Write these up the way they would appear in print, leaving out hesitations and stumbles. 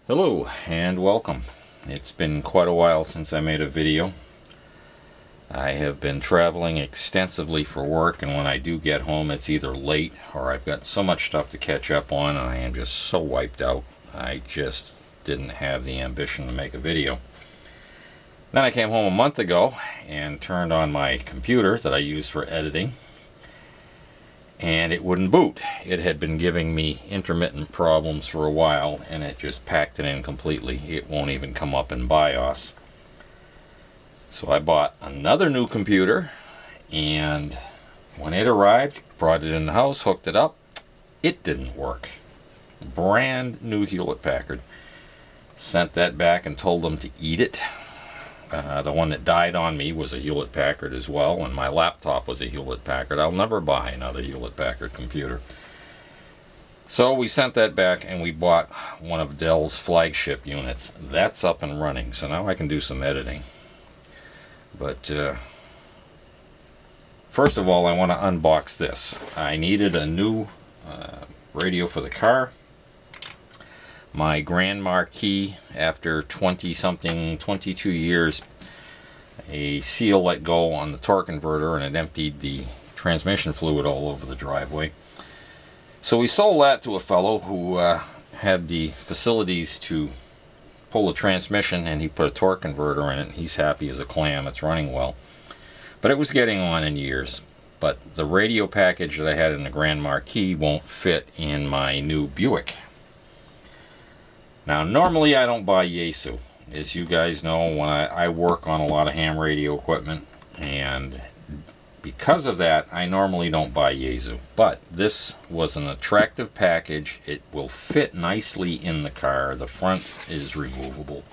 Hello and welcome. It's been quite a while since I made a video. I have been traveling extensively for work, and when I do get home it's either late or I've got so much stuff to catch up on and I am just so wiped out. I just didn't have the ambition to make a video. Then I came home a month ago and turned on my computer that I use for editing, and it wouldn't boot. It had been giving me intermittent problems for a while, and it just packed it in completely. It won't even come up in BIOS. So I bought another new computer, and when it arrived, brought it in the house, hooked it up. It didn't work. Brand new Hewlett Packard. Sent that back and told them to eat it. The one that died on me was a Hewlett Packard as well, and my laptop was a Hewlett Packard. I'll never buy another Hewlett Packard computer. So we sent that back and we bought one of Dell's flagship units. That's up and running, so now I can do some editing. But first of all, I want to unbox this. I needed a new radio for the car. My Grand Marquis, after 22 years, a seal let go on the torque converter and it emptied the transmission fluid all over the driveway. So we sold that to a fellow who had the facilities to pull the transmission, and he put a torque converter in it, and he's happy as a clam. It's running well. But it was getting on in years. But the radio package that I had in the Grand Marquis won't fit in my new Buick. Now, normally I don't buy Yaesu. As you guys know, when I work on a lot of ham radio equipment, and because of that, I normally don't buy Yaesu. But this was an attractive package. It will fit nicely in the car. The front is removable.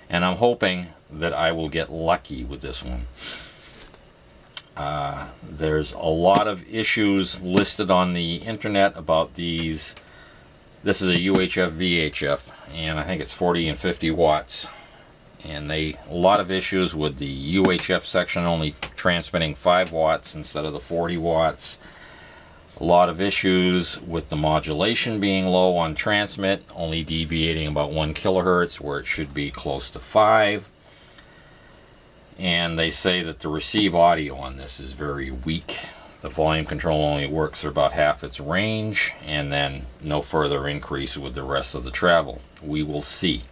And I'm hoping that I will get lucky with this one. There's a lot of issues listed on the internet about these. This is a UHF VHF, and I think it's 40 and 50 watts. And a lot of issues with the UHF section only transmitting 5 watts instead of the 40 watts. A lot of issues with the modulation being low on transmit, only deviating about 1 kilohertz where it should be close to 5. And they say that the receive audio on this is very weak. The volume control only works for about half its range, and then no further increase with the rest of the travel. We will see.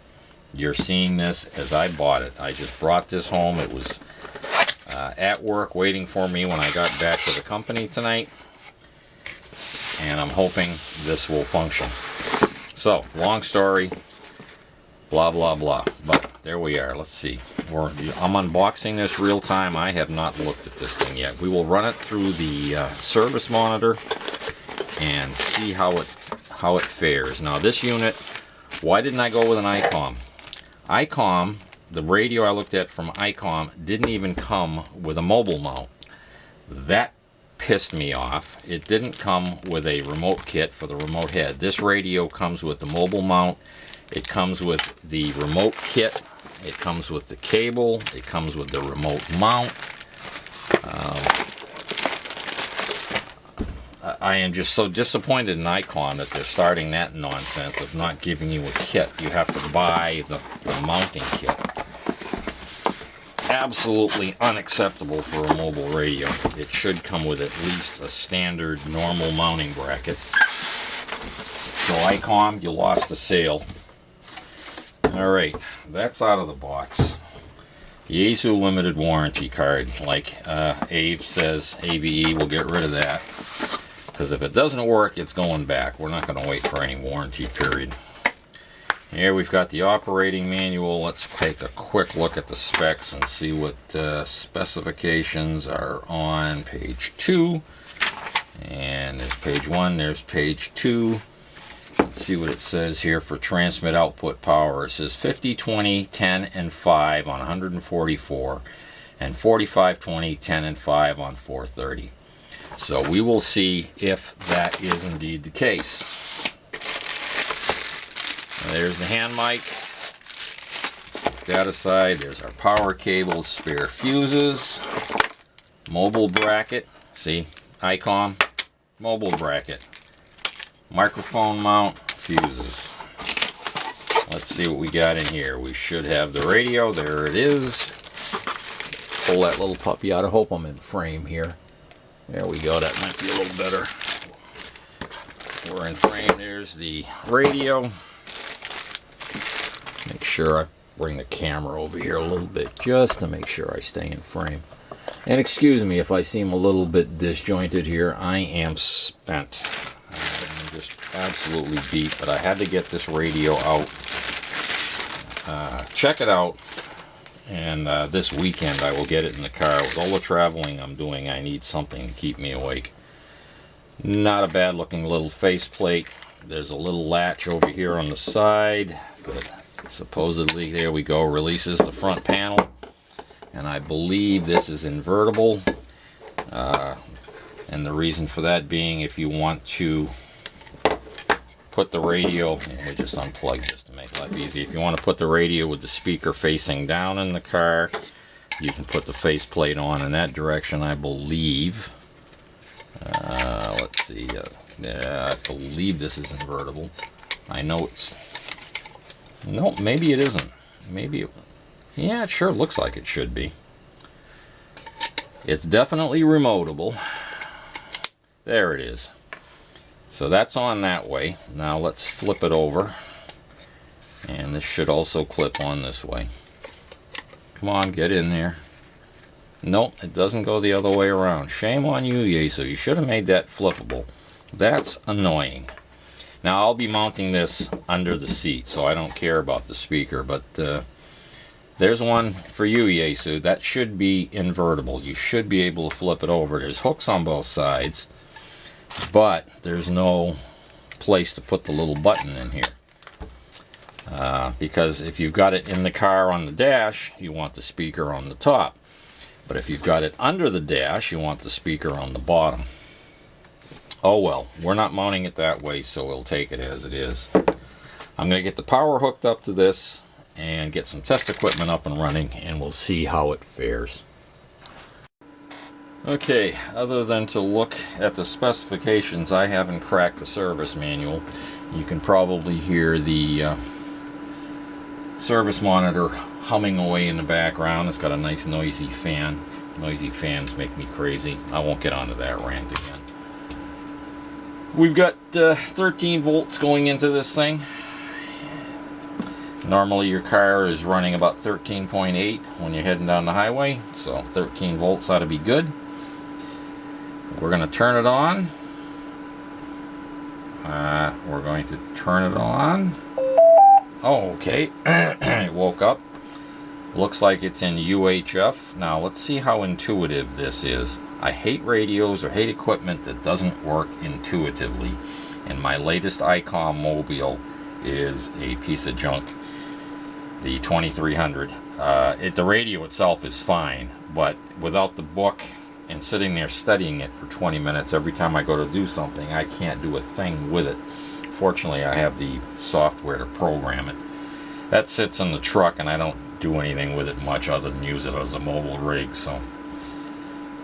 You're seeing this as I bought it. I just brought this home. It was at work waiting for me when I got back to the company tonight, and I'm hoping this will function. So, long story, blah blah blah, but there we are. Let's see. I'm unboxing this real time. I have not looked at this thing yet. We will run it through the service monitor and see how it fares. Now, this unit, why didn't I go with an ICOM? ICOM, the radio I looked at from ICOM, didn't even come with a mobile mount. That pissed me off. It didn't come with a remote kit for the remote head. This radio comes with the mobile mount. It comes with the remote kit. It comes with the cable. It comes with the remote mount. I am just so disappointed in ICOM that they're starting that nonsense of not giving you a kit. You have to buy the mounting kit. Absolutely unacceptable for a mobile radio. It should come with at least a standard normal mounting bracket. So ICOM, you lost a sale. Alright, that's out of the box. Yaesu limited warranty card, like Ave says, AVE will get rid of that. Because if it doesn't work, it's going back. We're not going to wait for any warranty period. Here we've got the operating manual. Let's take a quick look at the specs and see what specifications are on page 2. And there's page 1, there's page 2. Let's see what it says here for transmit output power. It says 50, 20, 10, and 5 on 144, and 45, 20, 10, and 5 on 430. So we will see if that is indeed the case. There's the hand mic. Put that aside. There's our power cables, spare fuses, mobile bracket. See, ICOM, mobile bracket. Microphone mount, fuses. let's see what we got in here. We should have the radio. There it is. Pull that little puppy out. I hope I'm in frame here. There we go. That might be a little better. We're in frame. There's the radio. Make sure I bring the camera over here a little bit just to make sure I stay in frame. And excuse me if I seem a little bit disjointed here. I am spent. I'm just absolutely beat, but I had to get this radio out. Check it out. And this weekend I will get it in the car. With all the traveling I'm doing, I need something to keep me awake. Not a bad looking little faceplate. There's a little latch over here on the side. But supposedly, there we go, releases the front panel. And I believe this is invertible. And the reason for that being, if you want to put the radio, let me just unplug this to make life easy. If you want to put the radio with the speaker facing down in the car, you can put the faceplate on in that direction, I believe. Let's see. Yeah, I believe this is invertible. I know it's... No, maybe it isn't. Maybe it... Yeah, it sure looks like it should be. It's definitely remotable. There it is. So that's on that way. Now let's flip it over. And this should also clip on this way. Come on, get in there. Nope, it doesn't go the other way around. Shame on you, Yaesu. You should have made that flippable. That's annoying. Now I'll be mounting this under the seat, so I don't care about the speaker, but there's one for you, Yaesu. That should be invertible. You should be able to flip it over. There's hooks on both sides, but there's no place to put the little button in here. Because if you've got it in the car on the dash, you want the speaker on the top. But if you've got it under the dash, you want the speaker on the bottom. Oh well, we're not mounting it that way, so we'll take it as it is. I'm going to get the power hooked up to this and get some test equipment up and running, and we'll see how it fares. Okay, other than to look at the specifications, I haven't cracked the service manual. You can probably hear the service monitor humming away in the background. It's got a nice noisy fan. Noisy fans make me crazy. I won't get onto that rant again. We've got 13 volts going into this thing. Normally your car is running about 13.8 when you're heading down the highway, so 13 volts ought to be good. We're going to turn it on. We're going to turn it on. Oh, okay. It woke up. Looks like it's in UHF. Now let's see how intuitive this is. I hate radios or hate equipment that doesn't work intuitively. And my latest ICOM mobile is a piece of junk. The 2300. The radio itself is fine, but without the book and sitting there studying it for 20 minutes every time I go to do something, I can't do a thing with it. Fortunately, I have the software to program it. That sits in the truck, and I don't do anything with it much other than use it as a mobile rig. So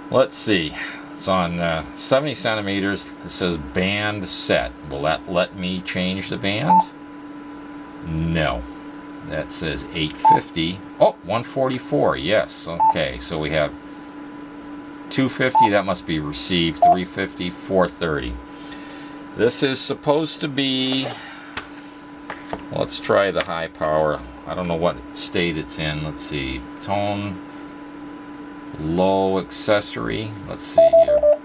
let's see. It's on 70 centimeters. It says band set. Will that let me change the band? No. That says 850. Oh, 144. Yes. Okay. So we have 250. That must be received. 350. 430. This is supposed to be... Let's try the high power. I don't know what state it's in. Let's see. Tone. Low accessory. Let's see here.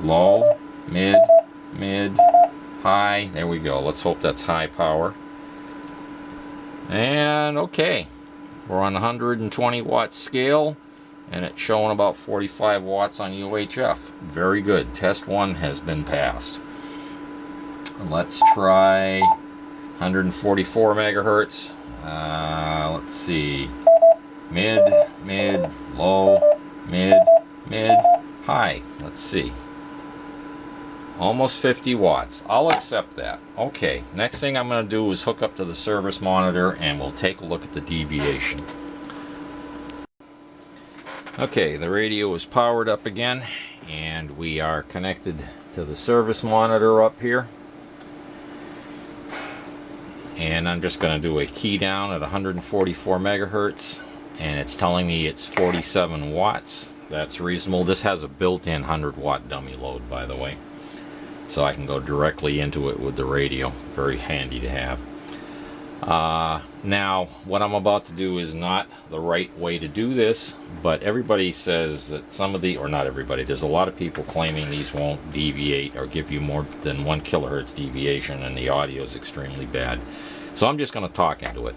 Low. Mid. High. There we go. Let's hope that's high power. And okay, we're on the 120 watt scale, and it's showing about 45 watts on UHF. Very good. Test 1 has been passed. Let's try 144 megahertz. Let's see. Mid, low, mid, high. Let's see. Almost 50 watts. I'll accept that. Okay, next thing I'm going to do is hook up to the service monitor, and we'll take a look at the deviation. Okay, the radio is powered up again, and we are connected to the service monitor up here. and I'm just going to do a key down at 144 megahertz, and it's telling me it's 47 watts. That's reasonable. This has a built-in 100-watt dummy load, by the way, so I can go directly into it with the radio. Very handy to have. Now, what I'm about to do is not the right way to do this, but everybody says that some of the, or not everybody, there's a lot of people claiming these won't deviate or give you more than 1 kilohertz deviation, and the audio is extremely bad. So I'm just going to talk into it.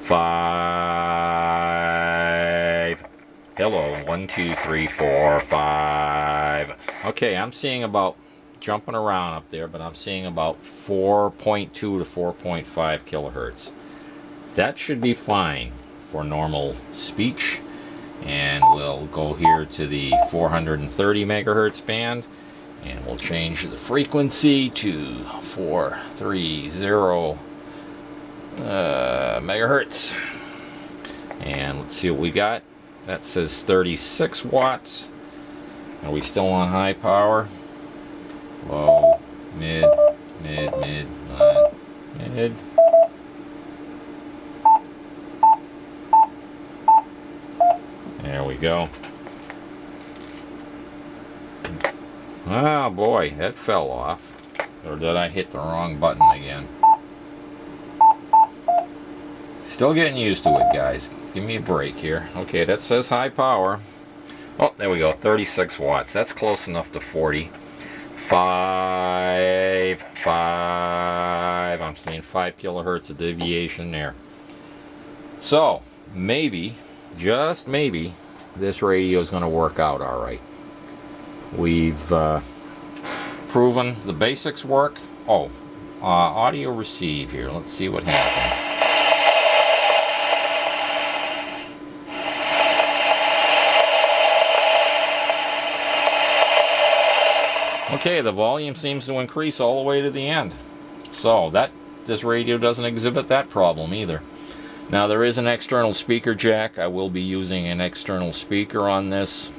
5. Hello, 1, 2, 3, 4, 5. Okay, I'm seeing about, jumping around up there, but I'm seeing about 4.2 to 4.5 kilohertz. That should be fine for normal speech. And we'll go here to the 430 megahertz band, and we'll change the frequency to 430 megahertz. And let's see what we got. That says 36 watts. Are we still on high power? Low, mid, mid, mid, mid. There we go. Oh boy, that fell off. Or did I hit the wrong button again? Still getting used to it, guys. Give me a break here. Okay, that says high power. Oh, there we go, 36 watts. That's close enough to 40. 5. I'm seeing 5 kilohertz of deviation there. So, maybe, just maybe, this radio is going to work out all right. We've proven the basics work. Oh, audio receive here. Let's see what happens. Okay, the volume seems to increase all the way to the end. So this radio doesn't exhibit that problem either. Now there is an external speaker jack. I will be using an external speaker on this.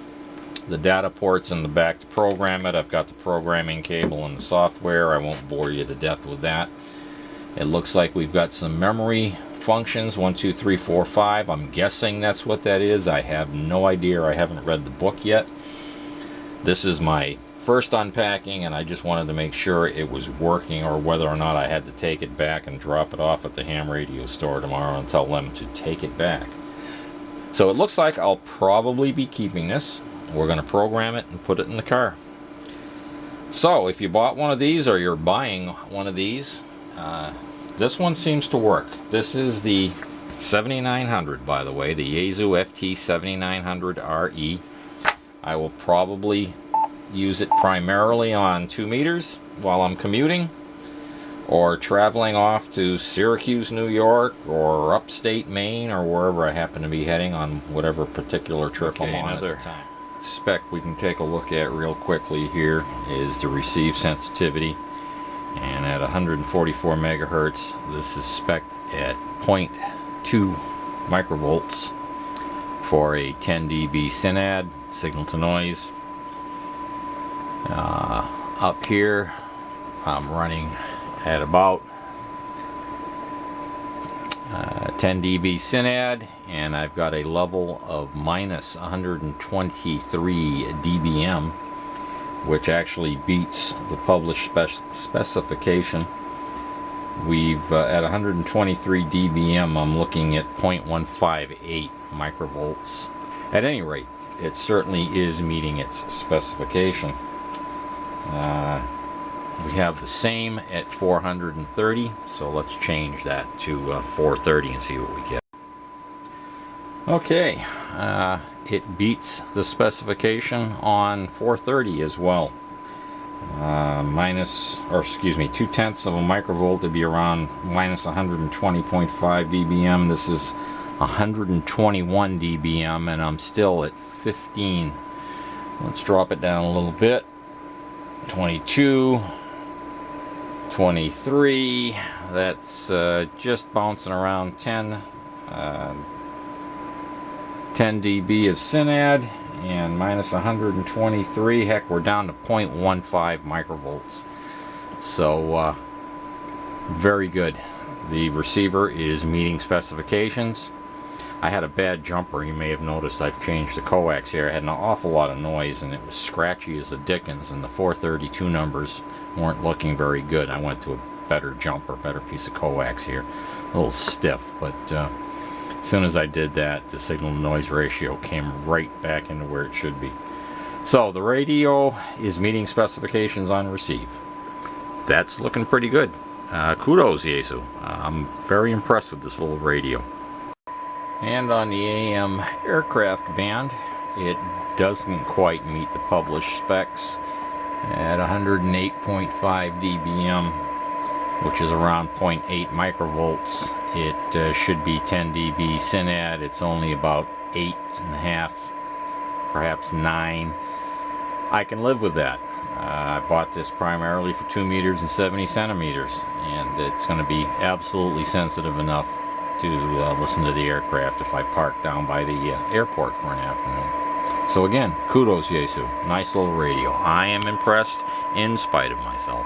The data port's in the back to program it. I've got the programming cable and the software. I won't bore you to death with that. It looks like we've got some memory functions, 1, 2, 3, 4, 5. I'm guessing that's what that is. I have no idea. I haven't read the book yet. This is my first unpacking, and I just wanted to make sure it was working, or whether or not I had to take it back and drop it off at the ham radio store tomorrow and tell them to take it back. So it looks like I'll probably be keeping this. We're going to program it and put it in the car. So if you bought one of these, or you're buying one of these, this one seems to work. This is the 7900, by the way, the Yaesu FT 7900RE. I will probably use it primarily on 2 meters while I'm commuting, or traveling off to Syracuse, New York, or upstate Maine, or wherever I happen to be heading on whatever particular trip I'm on at the time. Spec we can take a look at real quickly here is the receive sensitivity, and at 144 megahertz this is spec at 0.2 microvolts for a 10 dB synad, signal to noise. Up here I'm running at about 10 dB synad, and I've got a level of minus 123 dBm, which actually beats the published specification. We've at 123 dBm I'm looking at 0.158 microvolts. At any rate, it certainly is meeting its specification. We have the same at 430, so let's change that to 430 and see what we get. Okay, it beats the specification on 430 as well. Two-tenths of a microvolt to be around minus 120.5 dBm. This is 121 dBm, and I'm still at 15. Let's drop it down a little bit. 22, 23, that's just bouncing around 10 dB of synad, and minus 123, heck, we're down to 0.15 microvolts. So Very good. The receiver is meeting specifications. I had a bad jumper. You may have noticed I've changed the coax here. I had an awful lot of noise and it was scratchy as the dickens, and the 432 numbers weren't looking very good. I went to a better jumper, better piece of coax here. A little stiff, but as soon as I did that, the signal to noise ratio came right back into where it should be. So the radio is meeting specifications on receive. That's looking pretty good. Kudos, Yaesu. I'm very impressed with this little radio. And on the AM aircraft band, it doesn't quite meet the published specs at 108.5 dBm, which is around 0.8 microvolts. It should be 10 dB SYNAD. It's only about 8.5, perhaps 9. I can live with that. I bought this primarily for 2 meters and 70 centimeters, and it's going to be absolutely sensitive enough to listen to the aircraft if I park down by the airport for an afternoon. So again, kudos, Yaesu. Nice little radio. I am impressed in spite of myself.